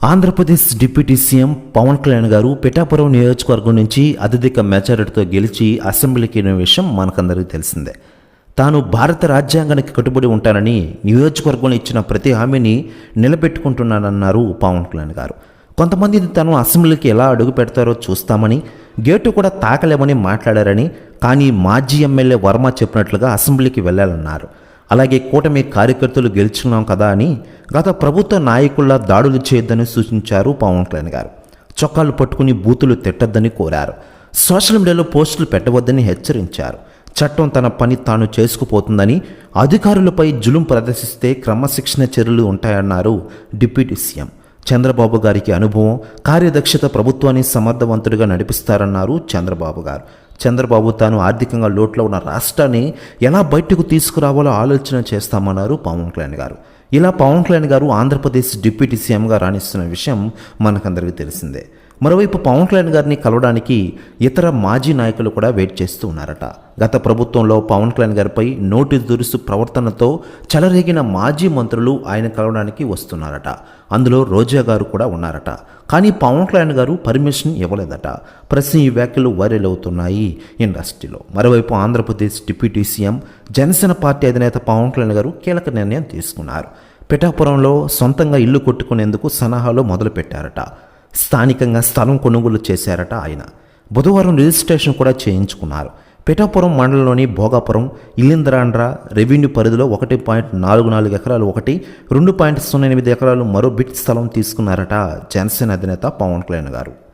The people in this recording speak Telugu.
ఆంధ్రప్రదేశ్ డిప్యూటీ సీఎం పవన్ కళ్యాణ్ గారు పిఠాపురం నియోజకవర్గం నుంచి అత్యధిక మెజారిటీతో గెలిచి అసెంబ్లీకి వెళ్ళిన విషయం మనకందరికీ తెలిసిందే. తాను భారత రాజ్యాంగానికి కట్టుబడి ఉంటానని నియోజకవర్గంలో ఇచ్చిన ప్రతి హామీని నిలబెట్టుకుంటున్నానన్నారు పవన్ కళ్యాణ్ గారు. కొంతమంది తను అసెంబ్లీకి ఎలా అడుగు పెడతారో చూస్తామని, గేటు కూడా తాకలేమని మాట్లాడారని, కానీ మాజీ ఎమ్మెల్యే వర్మ చెప్పినట్లుగా అసెంబ్లీకి వెళ్ళాలన్నారు. అలాగే కూటమి కార్యకర్తలు గెలుచుకున్నాం కదా అని గత ప్రభుత్వ నాయకుల్లా దాడులు చేయొద్దని సూచించారు పవన్ కళ్యాణ్ గారు. చొక్కాలు పట్టుకుని బూతులు తిట్టొద్దని కోరారు. సోషల్ మీడియాలో పోస్టులు పెట్టవద్దని హెచ్చరించారు. చట్టం తన పని తాను చేసుకుపోతుందని, అధికారులపై జులుం ప్రదర్శిస్తే క్రమశిక్షణ చర్యలు ఉంటాయన్నారు డిప్యూటీ సీఎం. చంద్రబాబు గారికి అనుభవం, కార్యదక్షత ప్రభుత్వాన్ని సమర్థవంతుడిగా నడిపిస్తారన్నారు చంద్రబాబు గారు. చంద్రబాబు తాను ఆర్థికంగా లోట్లో ఉన్న రాష్ట్రాన్ని ఎలా బయటకు తీసుకురావాలో ఆలోచన చేస్తామన్నారు పవన్ కళ్యాణ్ గారు. ఇలా పవన్ కళ్యాణ్ గారు ఆంధ్రప్రదేశ్ డిప్యూటీ సీఎంగా రాణిస్తున్న విషయం మనకందరికీ తెలిసిందే. మరోవైపు పవన్ కళ్యాణ్ గారిని కలవడానికి ఇతర మాజీ నాయకులు కూడా వెయిట్ చేస్తూ ఉన్నారట. గత ప్రభుత్వంలో పవన్ కళ్యాణ్ గారిపై నోటి దురుసు ప్రవర్తనతో చెలరేగిన మాజీ మంత్రులు ఆయన కలవడానికి వస్తున్నారట. అందులో రోజా గారు కూడా ఉన్నారట. కానీ పవన్ కళ్యాణ్ గారు పర్మిషన్ ఇవ్వలేదట. ప్రస్తుతం ఈ వ్యాఖ్యలు వైరల్ అవుతున్నాయి ఇండస్ట్రీలో. మరోవైపు Andhra Pradesh deputy CM Janasena party అధినేత పవన్ కళ్యాణ్ గారు కీలక నిర్ణయం తీసుకున్నారు. పిఠాపురంలో సొంతంగా ఇల్లు కొట్టుకునేందుకు సన్నాహాలు మొదలుపెట్టారట. స్థానికంగా స్థలం కొనుగోలు చేశారట ఆయన. బుధవారం రిజిస్ట్రేషన్ కూడా చేయించుకున్నారు. పిఠాపురం మండలంలోని భోగాపురం, ఇల్లింద్రాండ్ర రెవెన్యూ పరిధిలో 1.44 ఎకరాలు ఒకటి, 2.08 ఎకరాలు మరో బిట్ స్థలం తీసుకున్నారట జనసేన అధినేత పవన్ కళ్యాణ్ గారు.